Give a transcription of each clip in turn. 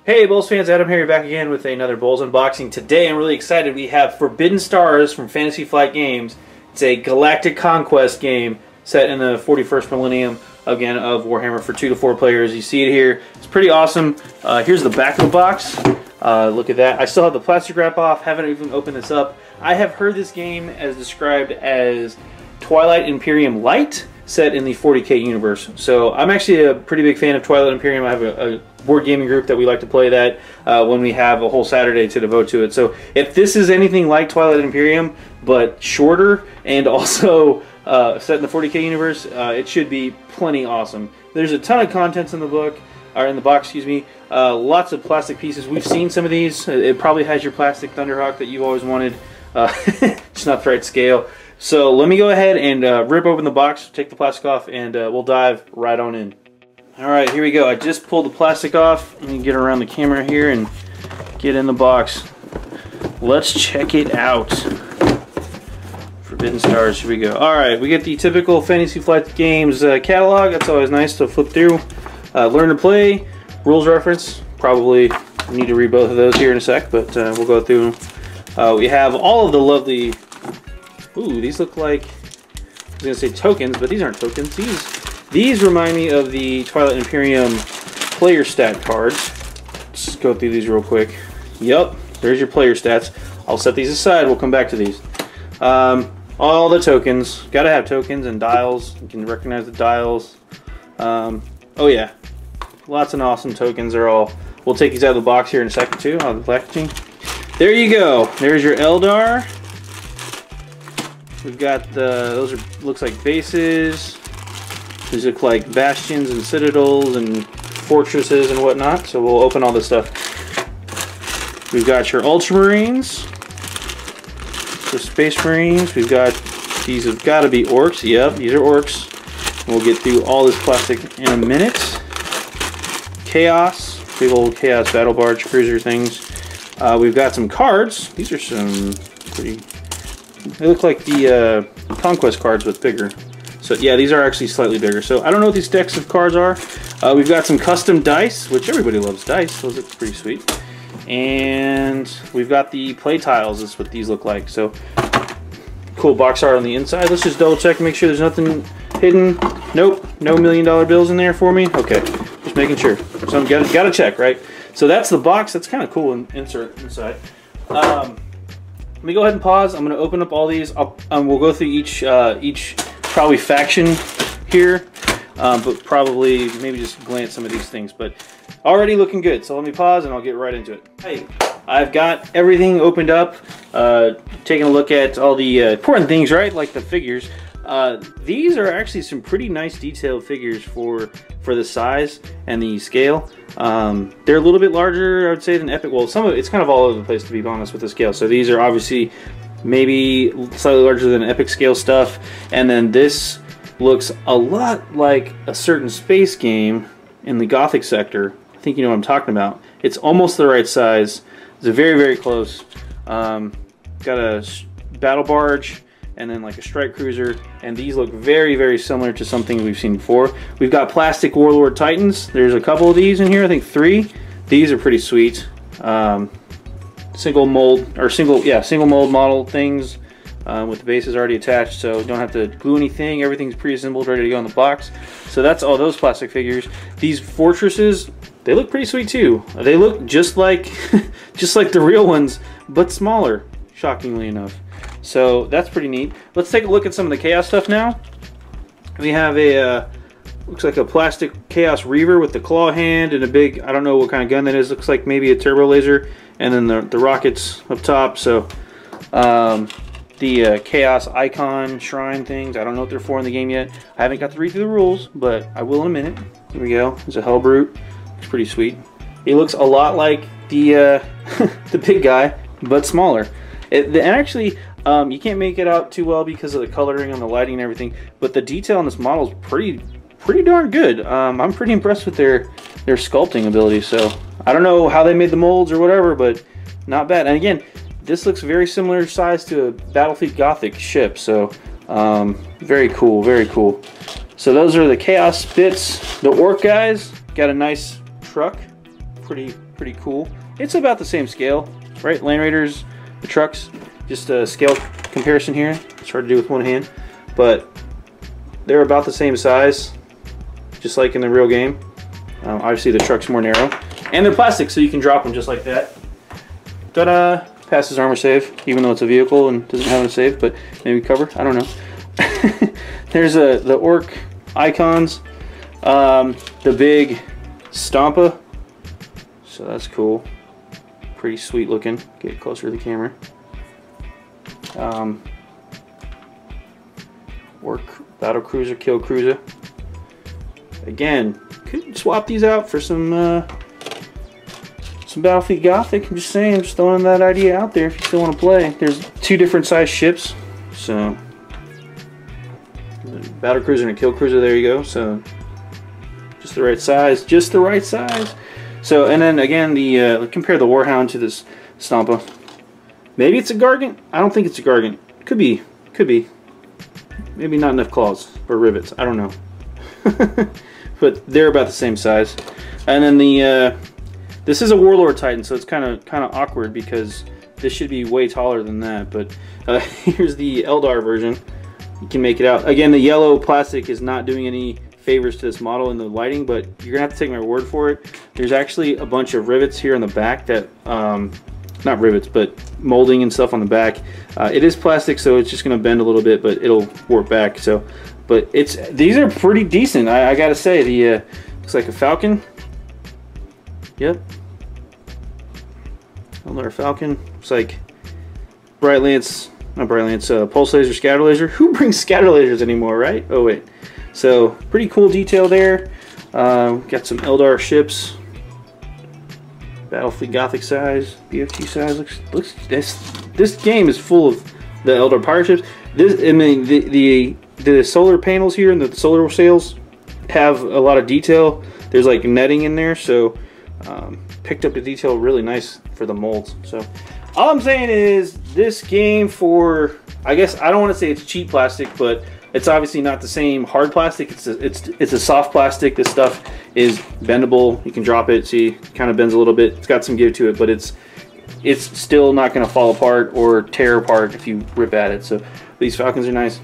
Hey BoLS fans, AdamHarry back again with another BoLS unboxing. Today I'm really excited. We have Forbidden Stars from Fantasy Flight Games. It's a Galactic Conquest game set in the 41st millennium, again, of Warhammer for 2 to 4 players. You see it here. It's pretty awesome. Here's the back of the box. Look at that. I still have the plastic wrap off. Haven't even opened this up. I have heard this game as described as Twilight Imperium Light, set in the 40k universe. So I'm actually a pretty big fan of Twilight Imperium. I have a board gaming group that we like to play that when we have a whole Saturday to devote to it. So if this is anything like Twilight Imperium, but shorter and also set in the 40k universe, it should be plenty awesome. There's a ton of contents in the book, or in the box, excuse me. Lots of plastic pieces. We've seen some of these. It probably has your plastic Thunderhawk that you've always wanted. Just not the right scale. So let me go ahead and rip open the box, take the plastic off, and we'll dive right on in. Alright, here we go. I just pulled the plastic off. Let me get around the camera here and get in the box. Let's check it out. Forbidden Stars, here we go. Alright, we get the typical Fantasy Flight Games catalog. That's always nice to flip through. Learn to play, rules reference. Probably need to read both of those here in a sec, but we'll go through them. We have all of the lovely... Ooh, these look like, I was going to say tokens, but these aren't tokens. These remind me of the Twilight Imperium player stat cards. Let's go through these real quick. Yup, there's your player stats. I'll set these aside. We'll come back to these. All the tokens. Got to have tokens and dials. You can recognize the dials. Oh yeah, lots of awesome tokens. We'll take these out of the box here in a second too, out of the packaging. There you go. There's your Eldar. We've got those looks like bases. These look like bastions and citadels and fortresses and whatnot. So we'll open all this stuff. We've got your Ultramarines, the Space Marines. We've got, these have got to be orcs. Yep, these are orcs. We'll get through all this plastic in a minute. Chaos, big old Chaos battle barge cruiser things. We've got some cards. These are some pretty... They look like the Conquest cards, but bigger. So yeah, these are actually slightly bigger. So I don't know what these decks of cards are. We've got some custom dice, which everybody loves dice. Those look pretty sweet. And we've got the play tiles. That's what these look like. So cool box art on the inside. Let's just double check, make sure there's nothing hidden. Nope, no $1 million bills in there for me. Okay, just making sure. So gotta check, right? So that's the box. That's kind of cool and insert inside. Let me go ahead and pause. I'm going to open up all these. We'll go through each probably faction here, but probably maybe just glance some of these things. But already looking good. So let me pause and I'll get right into it. Hey, I've got everything opened up, taking a look at all the important things, right? Like the figures. These are actually some pretty nice detailed figures for the size and the scale. They're a little bit larger, I would say, than Epic. Well, some of it's kind of all over the place, to be honest, with the scale. So these are obviously maybe slightly larger than Epic scale stuff. And then this looks a lot like a certain space game in the Gothic sector. I think you know what I'm talking about. It's almost the right size. It's very, very close. Got a battle barge and then like a strike cruiser, and these look very, very similar to something we've seen before. We've got plastic Warlord Titans. There's a couple of these in here, I think 3. These are pretty sweet. Single mold model things with the bases already attached, so don't have to glue anything. Everything's pre-assembled, ready to go in the box. So that's all those plastic figures. These fortresses, they look pretty sweet too. They look just like just like the real ones, but smaller, shockingly enough. So that's pretty neat. Let's take a look at some of the Chaos stuff now. We have a, looks like a plastic Chaos Reaver with the claw hand and a big, I don't know what kind of gun that is. Looks like maybe a turbo laser. And then the rockets up top. So the Chaos Icon Shrine things, I don't know what they're for in the game yet. I haven't got to read through the rules, but I will in a minute. Here we go. There's a Hellbrute. It's pretty sweet. He looks a lot like the the big guy, but smaller. And actually, you can't make it out too well because of the coloring on the lighting and everything, but the detail on this model is pretty darn good. I'm pretty impressed with their sculpting ability. So I don't know how they made the molds or whatever, but not bad. And again, this looks very similar size to a Battlefleet Gothic ship. So very cool, very cool. So those are the Chaos bits. The Orc guys got a nice truck. pretty cool. It's about the same scale, right? Land Raiders, the trucks, just a scale comparison here. It's hard to do with one hand, but they're about the same size, just like in the real game. Obviously the truck's more narrow, and they're plastic, so you can drop them just like that. Ta-da! Passes armor save, even though it's a vehicle and doesn't have a save, but maybe cover. I don't know. There's the orc icons, the big Stompa, so that's cool. Pretty sweet looking. Get closer to the camera. Orc battle cruiser, kill cruiser. Again, could swap these out for some Battlefield Gothic. I'm just saying, I'm just throwing that idea out there if you still want to play. There's 2 different size ships, so battle cruiser and a kill cruiser. There you go. So just the right size, just the right size. So, and then again, the compare the Warhound to this Stompa. Maybe it's a Gargant. I don't think it's a Gargant. Could be. Could be. Maybe not enough claws or rivets. I don't know. But they're about the same size. And then the this is a Warlord Titan, so it's kind of awkward because this should be way taller than that. But here's the Eldar version. You can make it out. Again, the yellow plastic is not doing any favors to this model in the lighting, but you're gonna have to take my word for it. There's actually a bunch of rivets here on the back that not rivets, but molding and stuff on the back. It is plastic, so it's just gonna bend a little bit, but it'll warp back. So, but these are pretty decent. I gotta say, the looks like a Falcon. Yep, another Falcon. It's like Bright Lance, not Bright Lance, Pulse Laser, Scatter Laser. Who brings Scatter Lasers anymore, right? Oh wait. So pretty cool detail there. Got some Eldar ships. Battlefield Gothic size, BFG size. Looks. This game is full of the Eldar pirate ships. I mean, the solar panels here and the solar sails have a lot of detail. There's like netting in there, so picked up the detail really nice for the molds. So all I'm saying is this game, for, I guess I don't want to say it's cheap plastic, but it's obviously not the same hard plastic. It's a soft plastic. This stuff is bendable. You can drop it. See, it kind of bends a little bit. It's got some give to it, but it's still not going to fall apart or tear apart if you rip at it. So these Falcons are nice.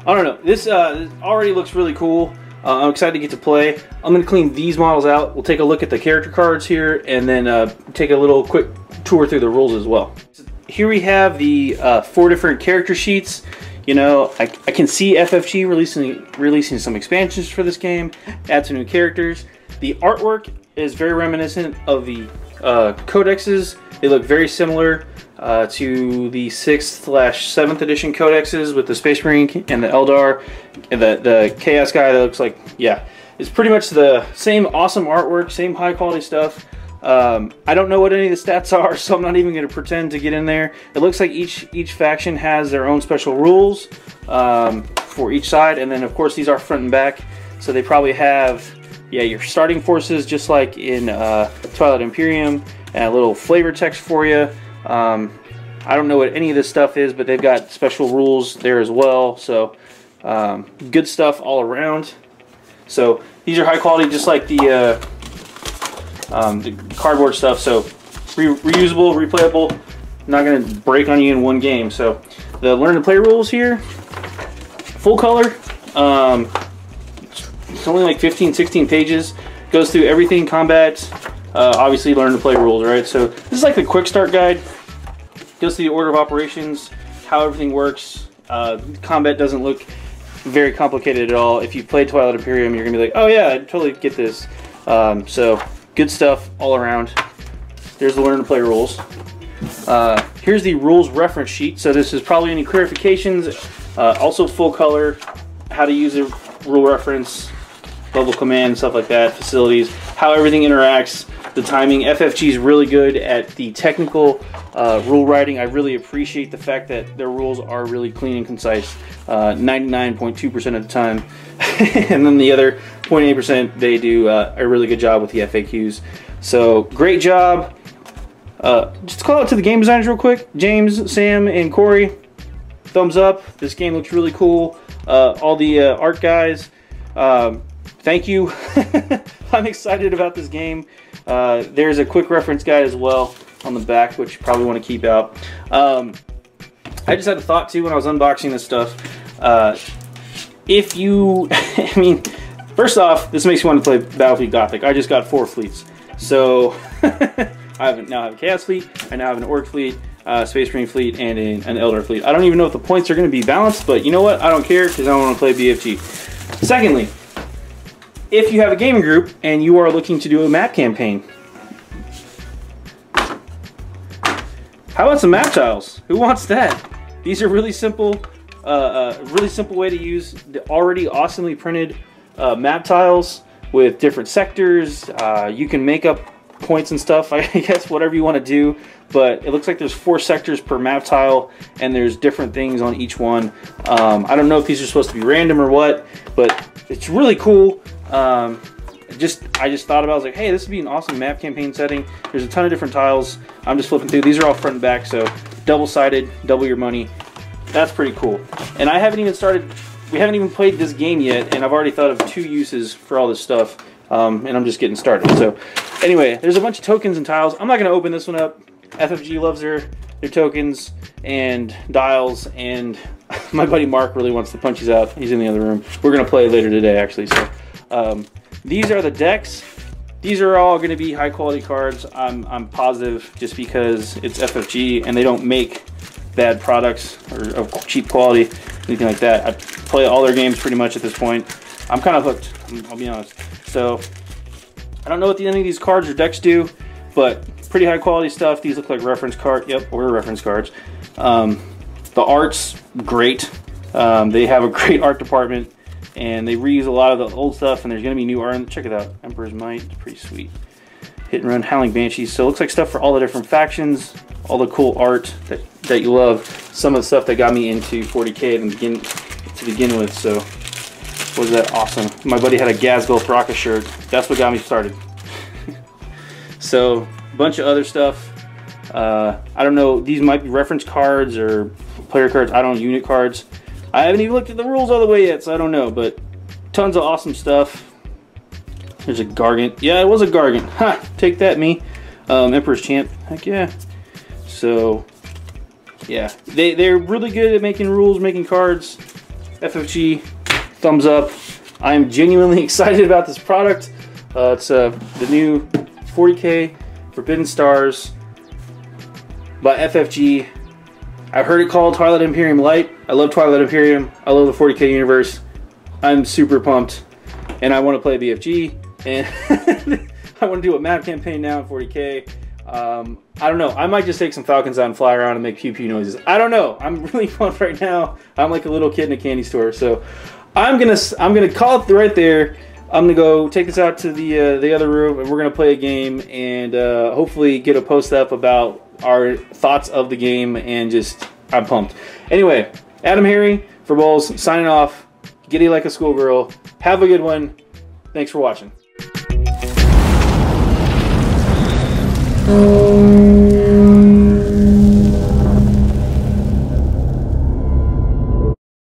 I don't know. This already looks really cool. I'm excited to get to play. I'm going to clean these models out. We'll take a look at the character cards here, and then take a little quick tour through the rules as well. Here we have the 4 different character sheets. You know, I can see FFG releasing some expansions for this game, add some new characters. The artwork is very reminiscent of the codexes. They look very similar to the 6th/7th edition codexes with the Space Marine and the Eldar and the Chaos guy. That looks like, yeah, it's pretty much the same awesome artwork, same high quality stuff. I don't know what any of the stats are, so I'm not even going to pretend to get in there. It looks like each faction has their own special rules for each side, and then of course these are front and back, so they probably have, yeah, your starting forces just like in Twilight Imperium, and a little flavor text for you. I don't know what any of this stuff is, but they've got special rules there as well, so good stuff all around. So these are high quality, just like the cardboard stuff, so reusable, replayable, not going to break on you in one game. So the learn to play rules here, full color, it's only like 15-16 pages, goes through everything, combat, obviously learn to play rules, right? So this is like the quick start guide, goes through the order of operations, how everything works. Combat doesn't look very complicated at all. If you played Twilight Imperium, you're gonna be like, oh yeah, I totally get this. So good stuff all around. There's the learn to play rules. Here's the rules reference sheet. So this is probably any clarifications. Also full color, how to use a rule reference, level command, stuff like that, facilities, how everything interacts, the timing. FFG is really good at the technical rule writing. I really appreciate the fact that their rules are really clean and concise 99.2% of the time. And then the other 0.8%, they do a really good job with the FAQs. So great job. Just call out to the game designers real quick. James, Sam, and Corey. Thumbs up. This game looks really cool. All the art guys. thank you. I'm excited about this game. There's a quick reference guide as well on the back, which you probably want to keep out. I just had a thought too when I was unboxing this stuff. If you, I mean, first off, this makes me want to play Battlefield Gothic. I just got 4 fleets. So, I now have a Chaos fleet, I now have an Orc fleet, Space Marine fleet, and an Eldar fleet. I don't even know if the points are going to be balanced, but you know what? I don't care because I don't want to play BFG. Secondly, if you have a gaming group and you are looking to do a map campaign, how about some map tiles? Who wants that? These are really simple way to use the already awesomely printed map tiles with different sectors. You can make up points and stuff, I guess, whatever you want to do, but it looks like there's 4 sectors per map tile and there's different things on each one. I don't know if these are supposed to be random or what, but it's really cool. I just thought about it. I was like, hey, this would be an awesome map campaign setting. There's a ton of different tiles. I'm just flipping through. These are all front and back, so double-sided, double your money. That's pretty cool. And I haven't even started, we haven't even played this game yet, and I've already thought of 2 uses for all this stuff, and I'm just getting started. So anyway, there's a bunch of tokens and tiles. I'm not going to open this one up. FFG loves their tokens and dials, and my buddy Mark really wants the punchies out. He's in the other room. We're going to play later today, actually. So these are the decks. These are all going to be high quality cards. I'm positive, just because it's FFG and they don't make bad products or of cheap quality, anything like that. I play all their games pretty much at this point. I'm kind of hooked, I'll be honest. So I don't know what any of these cards or decks do, but pretty high quality stuff. These look like reference cards. Yep, or reference cards. The art's great. They have a great art department, and they reuse a lot of the old stuff, and there's going to be new art. Check it out. Emperor's Might, it's pretty sweet. Hit and Run, Howling Banshees. So it looks like stuff for all the different factions, all the cool art that you love. Some of the stuff that got me into 40K to begin with. So was that awesome? My buddy had a Gazgul Thraka shirt. That's what got me started. So a bunch of other stuff. I don't know. These might be reference cards or player cards. I don't know, unit cards. I haven't even looked at the rules all the way yet, so I don't know. But tons of awesome stuff. There's a Gargant. Yeah, it was a Gargant. Ha! Take that, me. Emperor's Champ. Heck yeah. So, yeah. They're really good at making rules, making cards. FFG, thumbs up. I'm genuinely excited about this product. It's the new 40K Forbidden Stars by FFG. I've heard it called Twilight Imperium Light. I love Twilight Imperium. I love the 40K universe. I'm super pumped. And I want to play BFG. And I want to do a map campaign now in 40K. I don't know. I might just take some Falcons out and fly around and make pew pew noises. I don't know. I'm really pumped right now. I'm like a little kid in a candy store. So I'm gonna call it right there. I'm gonna go take this out to the other room, and we're gonna play a game, and hopefully get a post up about our thoughts of the game, and just I'm pumped. Anyway, AdamHarry for BoLS signing off. Giddy like a schoolgirl. Have a good one. Thanks for watching.